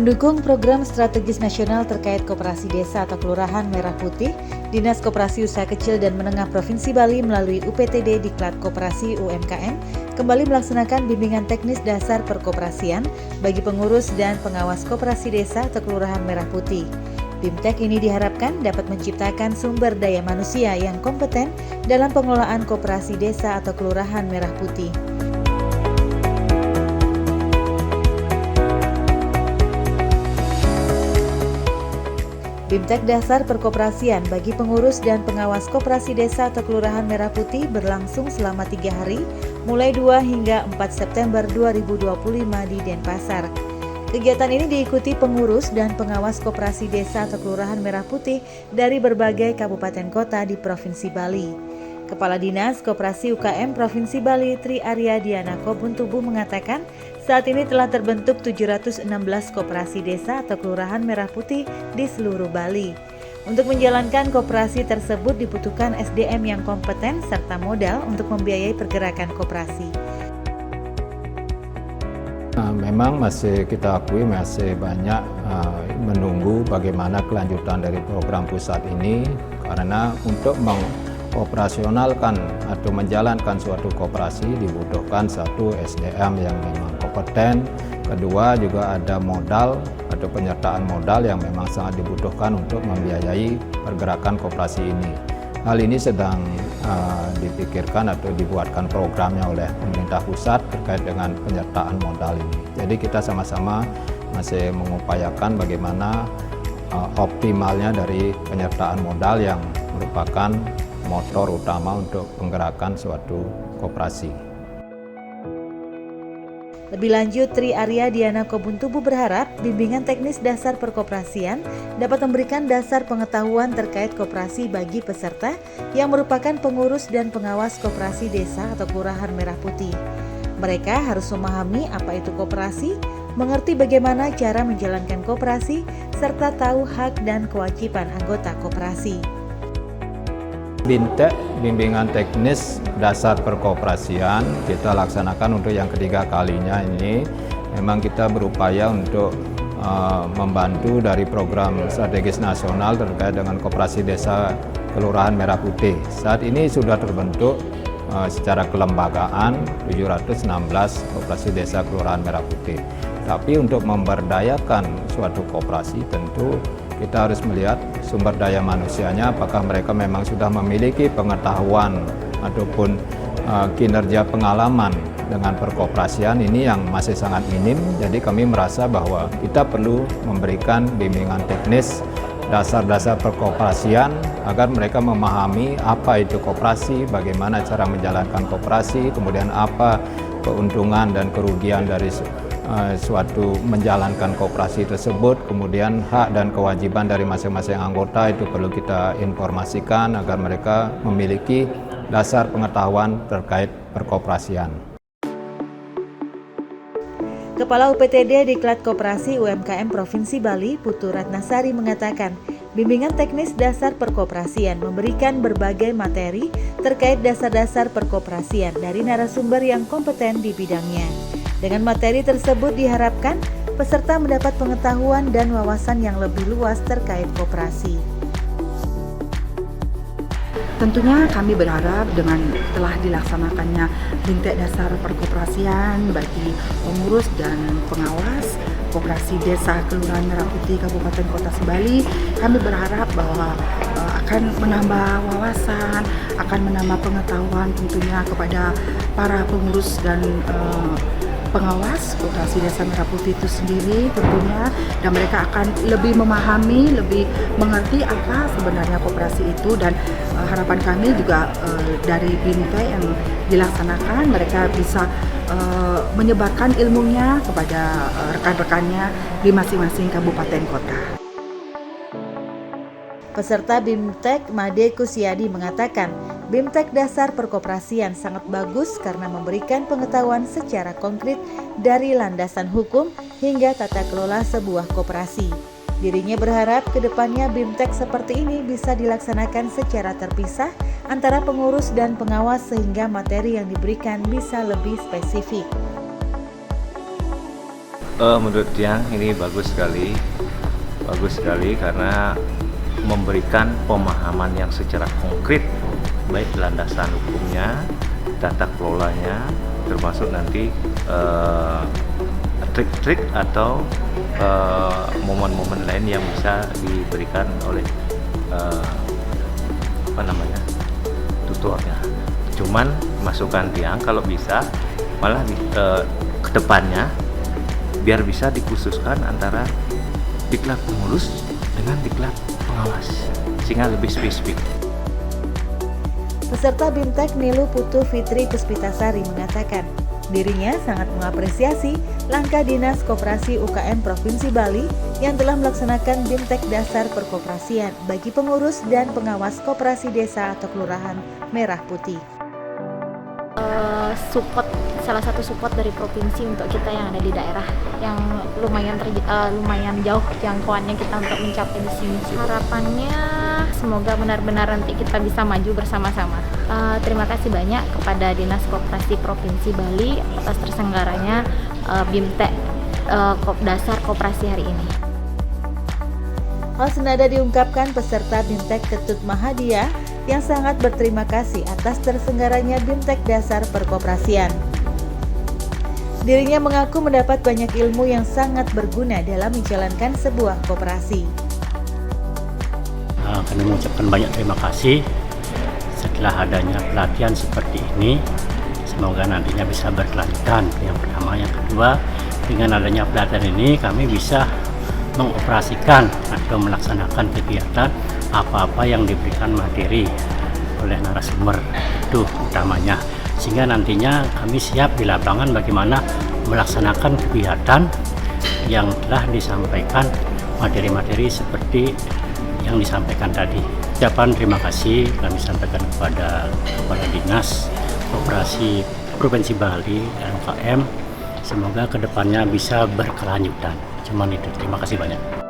Mendukung program strategis nasional terkait koperasi desa atau kelurahan Merah Putih, Dinas Koperasi Usaha Kecil dan Menengah Provinsi Bali melalui UPTD Diklat Koperasi UMKM kembali melaksanakan bimbingan teknis dasar perkoperasian bagi pengurus dan pengawas koperasi desa atau kelurahan Merah Putih. BIMTEK ini diharapkan dapat menciptakan sumber daya manusia yang kompeten dalam pengelolaan koperasi desa atau kelurahan Merah Putih. BIMTEK Dasar Perkoperasian bagi pengurus dan pengawas koperasi desa atau kelurahan Merah Putih berlangsung selama 3 hari, mulai 2 hingga 4 September 2025 di Denpasar. Kegiatan ini diikuti pengurus dan pengawas koperasi desa atau kelurahan Merah Putih dari berbagai kabupaten kota di Provinsi Bali. Kepala Dinas Koperasi UKM Provinsi Bali Tri Arya Diana Kobuntubu mengatakan saat ini telah terbentuk 716 koperasi desa atau kelurahan Merah Putih di seluruh Bali. Untuk menjalankan koperasi tersebut dibutuhkan SDM yang kompeten serta modal untuk membiayai pergerakan koperasi. Memang masih kita akui masih banyak menunggu bagaimana kelanjutan dari program pusat ini, karena untuk operasionalkan atau menjalankan suatu koperasi dibutuhkan satu SDM yang memang kompeten, kedua juga ada modal atau penyertaan modal yang memang sangat dibutuhkan untuk membiayai pergerakan koperasi ini. Hal ini sedang dipikirkan atau dibuatkan programnya oleh pemerintah pusat terkait dengan penyertaan modal ini. Jadi kita sama-sama masih mengupayakan bagaimana optimalnya dari penyertaan modal yang merupakan motor utama untuk menggerakkan suatu koperasi. Lebih lanjut, Tri Arya Diana Kobuntubu berharap bimbingan teknis dasar perkoperasian dapat memberikan dasar pengetahuan terkait koperasi bagi peserta yang merupakan pengurus dan pengawas koperasi desa atau kelurahan Merah Putih. Mereka harus memahami apa itu koperasi, mengerti bagaimana cara menjalankan koperasi, serta tahu hak dan kewajiban anggota koperasi. BIMTEK, bimbingan teknis dasar perkoperasian, kita laksanakan untuk yang ketiga kalinya ini. Memang kita berupaya untuk membantu dari program strategis nasional terkait dengan koperasi desa kelurahan Merah Putih. Saat ini sudah terbentuk secara kelembagaan 716 koperasi desa kelurahan Merah Putih. Tapi untuk memberdayakan suatu koperasi tentu kita harus melihat sumber daya manusianya, apakah mereka memang sudah memiliki pengetahuan ataupun kinerja pengalaman dengan perkoperasian ini yang masih sangat minim. Jadi kami merasa bahwa kita perlu memberikan bimbingan teknis dasar-dasar perkoperasian agar mereka memahami apa itu koperasi, bagaimana cara menjalankan koperasi, kemudian apa keuntungan dan kerugian dari suatu menjalankan koperasi tersebut, kemudian hak dan kewajiban dari masing-masing anggota itu perlu kita informasikan agar mereka memiliki dasar pengetahuan terkait perkoperasian. Kepala UPTD Diklat Koperasi UMKM Provinsi Bali, Putu Ratnasari mengatakan, bimbingan teknis dasar perkoperasian memberikan berbagai materi terkait dasar-dasar perkoperasian dari narasumber yang kompeten di bidangnya. Dengan materi tersebut diharapkan peserta mendapat pengetahuan dan wawasan yang lebih luas terkait koperasi. Tentunya kami berharap dengan telah dilaksanakannya BIMTEK Dasar Perkoperasian bagi pengurus dan pengawas koperasi desa kelurahan Merah Putih Kabupaten Kota Bali, kami berharap bahwa akan menambah wawasan, akan menambah pengetahuan tentunya kepada para pengurus dan pengawas koperasi desa Merah Putih itu sendiri tentunya, dan mereka akan lebih memahami, lebih mengerti apa sebenarnya koperasi itu, dan harapan kami juga dari BIMTEK yang dilaksanakan mereka bisa menyebarkan ilmunya kepada rekan-rekannya di masing-masing kabupaten kota. Peserta BIMTEK Made Kusiadi mengatakan, BIMTEK Dasar Perkoperasian sangat bagus karena memberikan pengetahuan secara konkret dari landasan hukum hingga tata kelola sebuah koperasi. Dirinya berharap ke depannya BIMTEK seperti ini bisa dilaksanakan secara terpisah antara pengurus dan pengawas sehingga materi yang diberikan bisa lebih spesifik. Menurut Tiang ini bagus sekali karena memberikan pemahaman yang secara konkret, baik landasan hukumnya, tata kelolanya, termasuk nanti trik-trik atau momen-momen lain yang bisa diberikan oleh tutornya. Cuman masukan Tiang kalau bisa malah ke depannya biar bisa dikhususkan antara diklat pengurus dengan diklat pengawas sehingga lebih spesifik. Peserta BIMTEK Nilu Putu Fitri Puspitasari mengatakan dirinya sangat mengapresiasi langkah Dinas Koperasi UKM Provinsi Bali yang telah melaksanakan BIMTEK Dasar Perkoperasian bagi pengurus dan pengawas koperasi desa atau kelurahan Merah Putih. Salah satu support dari provinsi untuk kita yang ada di daerah yang lumayan jauh jangkauannya kita untuk mencapai di sini. Harapannya semoga benar-benar nanti kita bisa maju bersama-sama. Terima kasih banyak kepada Dinas Koperasi Provinsi Bali atas terselenggaranya BIMTEK Dasar Koperasi hari ini. Hal senada diungkapkan peserta BIMTEK Ketut Mahadiah yang sangat berterima kasih atas terselenggaranya BIMTEK Dasar Perkoperasian. Dirinya mengaku mendapat banyak ilmu yang sangat berguna dalam menjalankan sebuah koperasi. Kami mengucapkan banyak terima kasih setelah adanya pelatihan seperti ini. Semoga nantinya bisa berkelanjutan. Yang pertama, yang kedua, dengan adanya pelatihan ini kami bisa mengoperasikan atau melaksanakan kegiatan apa-apa yang diberikan materi oleh narasumber, itu utamanya, sehingga nantinya kami siap di lapangan bagaimana melaksanakan kegiatan yang telah disampaikan, materi-materi seperti yang disampaikan tadi. Ucapan terima kasih kami sampaikan kepada Kepala Dinas Koperasi Provinsi Bali dan UKM. Semoga kedepannya bisa berkelanjutan. Cuman itu, terima kasih banyak.